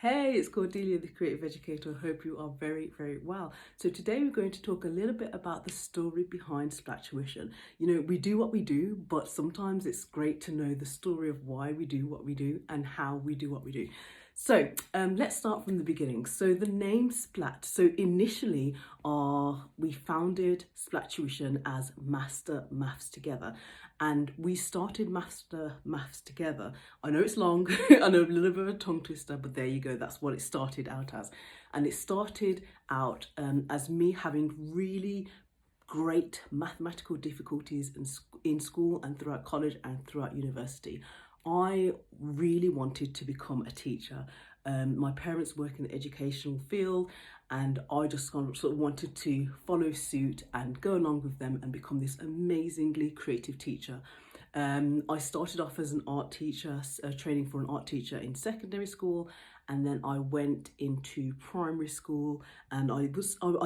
Hey, it's Cordelia, the Creative Educator. I hope you are very, very well. So today we're going to talk a little bit about the story behind Splat Tuition. You know, we do what we do, but sometimes it's great to know the story of why we do what we do and how we do what we do. So let's start from the beginning. So the name Splat. So initially, we founded Splat Tuition as Master Maths Together. And we started Master Maths Together. I know it's long, I know a little bit of a tongue twister, but there you go, that's what it started out as. And it started out as me having really great mathematical difficulties in school and throughout college and throughout university. I really wanted to become a teacher. My parents work in the educational field, and I just kind of sort of wanted to follow suit and go along with them and become this amazingly creative teacher. I started off as an art teacher, training for an art teacher in secondary school, and then I went into primary school, and I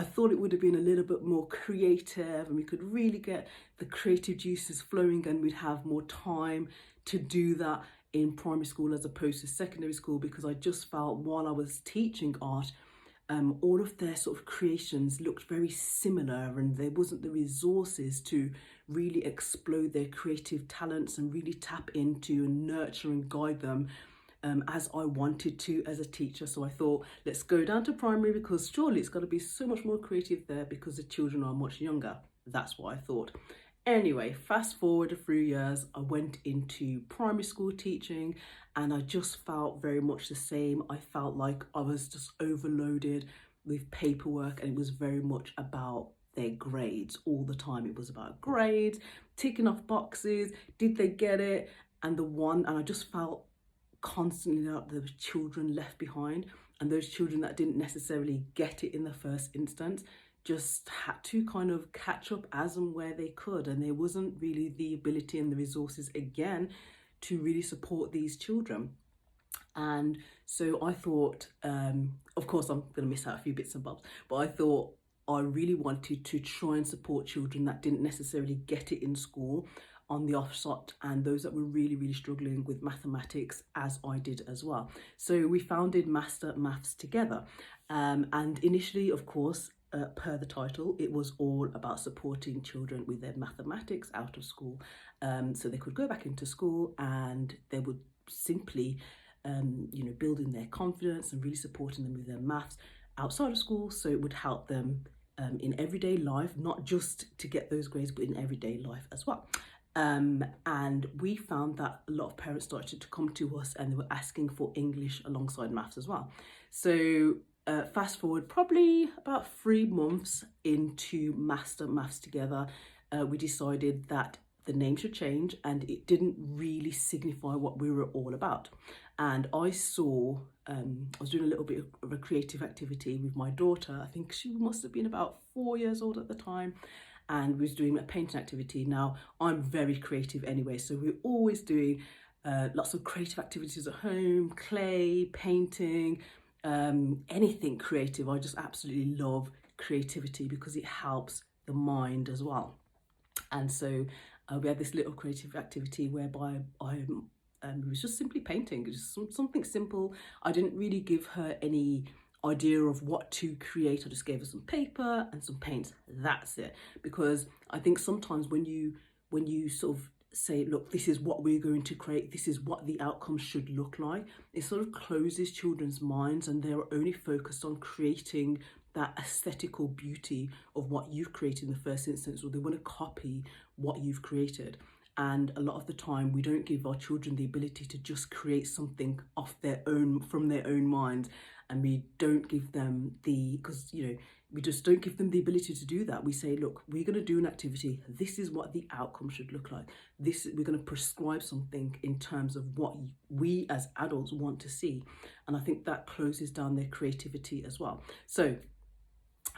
thought it would have been a little bit more creative and we could really get the creative juices flowing and we'd have more time to do that in primary school as opposed to secondary school, because I just felt while I was teaching art, all of their sort of creations looked very similar and there wasn't the resources to really explode their creative talents and really tap into and nurture and guide them as I wanted to as a teacher. So I thought, let's go down to primary because surely it's got to be so much more creative there because the children are much younger. That's what I thought. Anyway, fast forward a few years, I went into primary school teaching and I just felt very much the same. I felt like I was just overloaded with paperwork and it was very much about their grades all the time. It was about grades, ticking off boxes, did they get it? And I just felt constantly that there were children left behind, and those children that didn't necessarily get it in the first instance just had to kind of catch up as and where they could, and there wasn't really the ability and the resources again to really support these children. And so I thought, of course I'm going to miss out a few bits and bobs, but I thought I really wanted to try and support children that didn't necessarily get it in school on the offset, and those that were really, really struggling with mathematics, as I did as well. So we founded Master Maths Together. And initially, of course, per the title, it was all about supporting children with their mathematics out of school. So they could go back into school and they would simply, building their confidence and really supporting them with their maths outside of school. So it would help them in everyday life, not just to get those grades, but in everyday life as well. And we found that a lot of parents started to come to us and they were asking for English alongside maths as well. So fast forward probably about 3 months into Master Maths Together, we decided that the name should change and it didn't really signify what we were all about. And I saw, I was doing a little bit of a creative activity with my daughter. I think she must have been about 4 years old at the time, and we was doing a painting activity. Now, I'm very creative anyway, so we're always doing lots of creative activities at home, clay, painting, anything creative. I just absolutely love creativity because it helps the mind as well. And so we had this little creative activity whereby it was just simply painting, just something simple. I didn't really give her any idea of what to create. I just gave her some paper and some paints. That's it. Because I think sometimes when you sort of say, look, this is what we're going to create, this is what the outcome should look like, it sort of closes children's minds and they're only focused on creating that aesthetical beauty of what you've created in the first instance, or they want to copy what you've created. And a lot of the time we don't give our children the ability to just create something off their own, from their own minds, and we don't give them we just don't give them the ability to do that. We say, look, we're going to do an activity, this is what the outcome should look like, we're going to prescribe something in terms of what we as adults want to see. And I think that closes down their creativity as well. So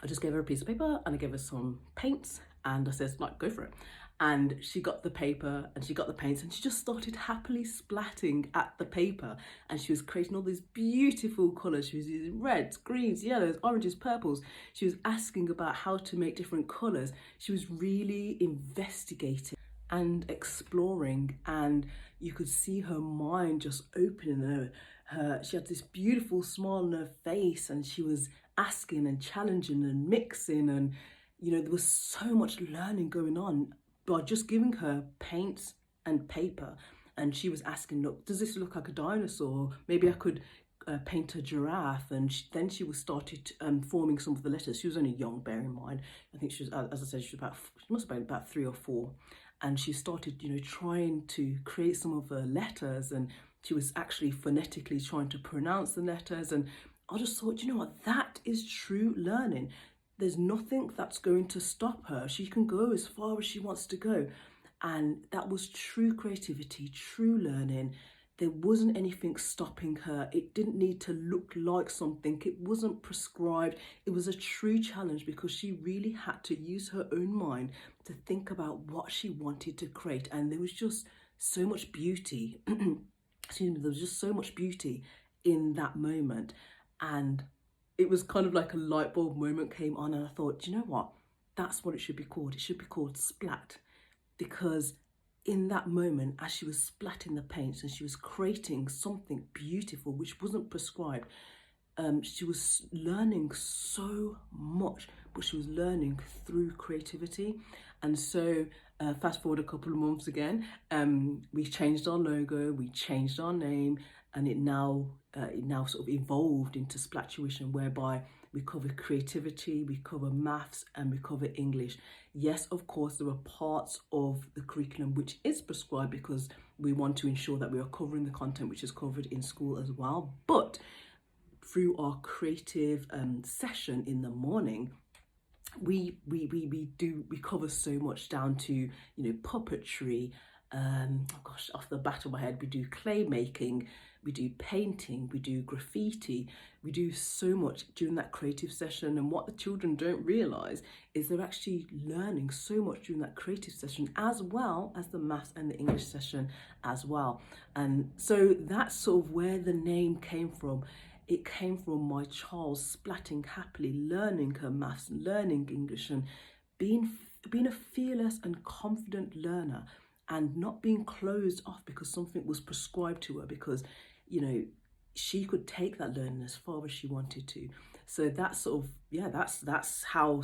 I just gave her a piece of paper and I gave her some paints and I said, like, go for it. And she got the paper and she got the paints and she just started happily splatting at the paper, and she was creating all these beautiful colours. She was using reds, greens, yellows, oranges, purples. She was asking about how to make different colours. She was really investigating and exploring, and you could see her mind just opening, She had this beautiful smile on her face, and she was asking and challenging and mixing, and there was so much learning going on by just giving her paints and paper. And she was asking, look, does this look like a dinosaur? Maybe I could paint a giraffe. And then she was started forming some of the letters. She was only young, bear in mind. I think she was, as I said, she must have been about 3 or 4. And she started, trying to create some of the letters, and she was actually phonetically trying to pronounce the letters. And I just thought, what, that is true learning. There's nothing that's going to stop her. She can go as far as she wants to go. And that was true creativity, true learning. There wasn't anything stopping her. It didn't need to look like something. It wasn't prescribed. It was a true challenge because she really had to use her own mind to think about what she wanted to create. And there was just so much beauty. Excuse me, there was just so much beauty in that moment. And it was kind of like a light bulb moment came on, and I thought, do you know what? That's what it should be called. It should be called Splat. Because in that moment, as she was splatting the paints and she was creating something beautiful, which wasn't prescribed, she was learning so much, but she was learning through creativity. And so fast forward a couple of months again, we changed our logo, we changed our name, and it now sort of evolved into Splat Tuition, whereby we cover creativity, we cover maths, and we cover English. Yes, of course, there are parts of the curriculum which is prescribed because we want to ensure that we are covering the content which is covered in school as well. But through our creative session in the morning, we cover so much, down to puppetry. Off the bat of my head, we do clay making, we do painting, we do graffiti, we do so much during that creative session. And what the children don't realise is they're actually learning so much during that creative session, as well as the maths and the English session as well. And so that's sort of where the name came from. It came from my child splatting happily, learning her maths, learning English, and being a fearless and confident learner, and not being closed off because something was prescribed to her, because she could take that learning as far as she wanted to. So that's sort of, that's how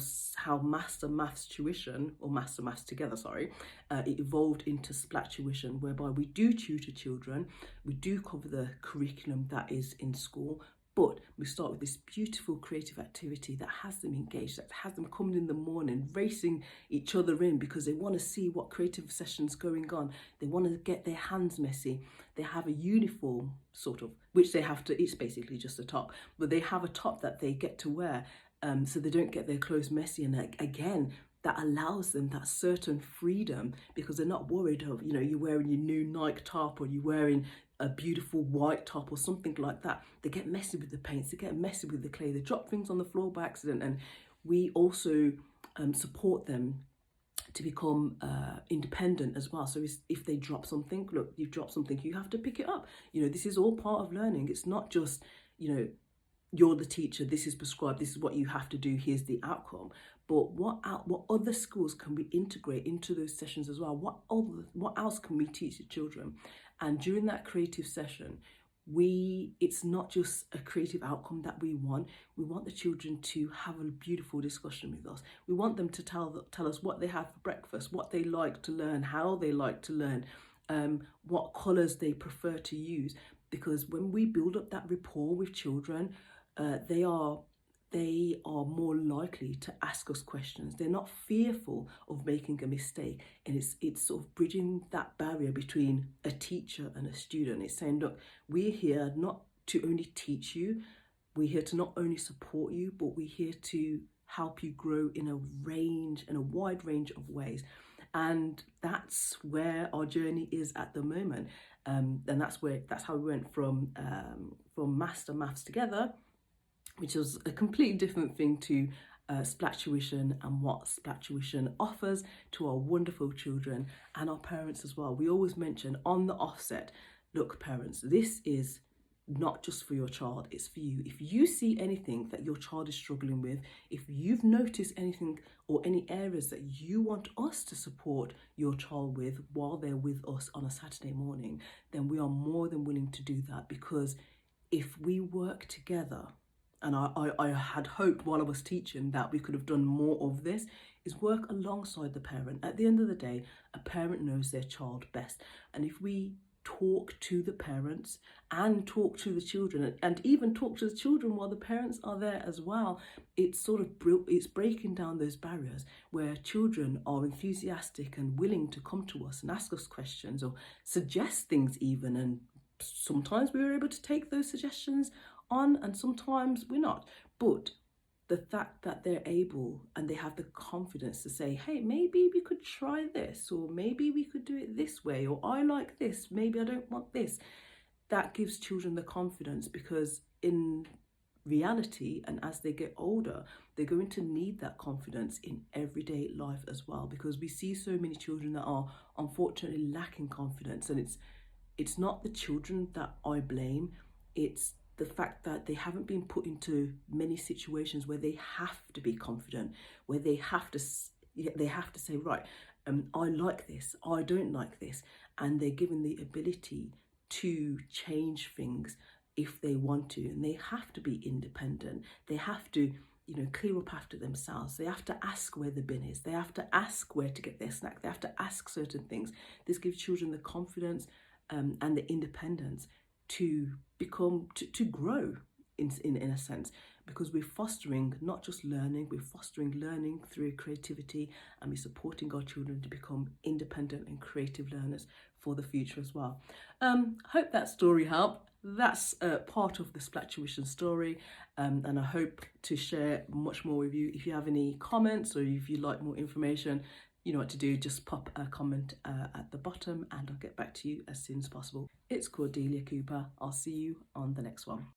Master Maths Tuition, or Master Maths Together, it evolved into Splat Tuition, whereby we do tutor children, we do cover the curriculum that is in school, but we start with this beautiful creative activity that has them engaged, that has them coming in the morning, racing each other in because they want to see what creative session's going on. They want to get their hands messy. They have a uniform, sort of, which they have to, it's basically just a top, but they have a top that they get to wear so they don't get their clothes messy. And again, that allows them that certain freedom, because they're not worried of, you're wearing your new Nike top, or you're wearing a beautiful white top or something like that. They get messy with the paints, they get messy with the clay, they drop things on the floor by accident. And we also support them to become independent as well. So if they drop something, look, you've dropped something, you have to pick it up. This is all part of learning. It's not just, you're the teacher, this is prescribed, this is what you have to do, here's the outcome. But what other skills can we integrate into those sessions as well? What else can we teach the children? And during that creative session, it's not just a creative outcome that we want the children to have a beautiful discussion with us. We want them to tell us what they have for breakfast, what they like to learn, how they like to learn, what colours they prefer to use. Because when we build up that rapport with children, they are more likely to ask us questions. They're not fearful of making a mistake. And it's sort of bridging that barrier between a teacher and a student. It's saying, look, we're here not to only teach you, we're here to not only support you, but we're here to help you grow in a wide range of ways. And that's where our journey is at the moment. And that's how we went from Master Maths Together, which was a completely different thing, to Splat Tuition, and what Splat Tuition offers to our wonderful children and our parents as well. We always mention on the offset, look, parents, this is not just for your child, it's for you. If you see anything that your child is struggling with, if you've noticed anything or any areas that you want us to support your child with while they're with us on a Saturday morning, then we are more than willing to do that, because if we work together, and I had hoped while I was teaching that we could have done more of this, is work alongside the parent. At the end of the day, a parent knows their child best. And if we talk to the parents and talk to the children, and even talk to the children while the parents are there as well, it's sort of it's breaking down those barriers where children are enthusiastic and willing to come to us and ask us questions or suggest things even. And sometimes we were able to take those suggestions on and sometimes we're not. But the fact that they're able and they have the confidence to say, hey, maybe we could try this, or maybe we could do it this way, or I like this, maybe I don't want this, that gives children the confidence, because in reality, and as they get older, they're going to need that confidence in everyday life as well, because we see so many children that are unfortunately lacking confidence. And it's not the children that I blame, it's the fact that they haven't been put into many situations where they have to be confident, where they have to say, right, I like this, I don't like this, and they're given the ability to change things if they want to. And they have to be independent, they have to clear up after themselves, they have to ask where the bin is, they have to ask where to get their snack, they have to ask certain things. This gives children the confidence and the independence to become, to grow in a sense, because we're fostering not just learning, we're fostering learning through creativity, and we're supporting our children to become independent and creative learners for the future as well. Hope that story helped. That's part of the Splat Tuition story, and I hope to share much more with you. If you have any comments or if you'd like more information, you know what to do, just pop a comment at the bottom and I'll get back to you as soon as possible. It's Cordelia Cooper. I'll see you on the next one.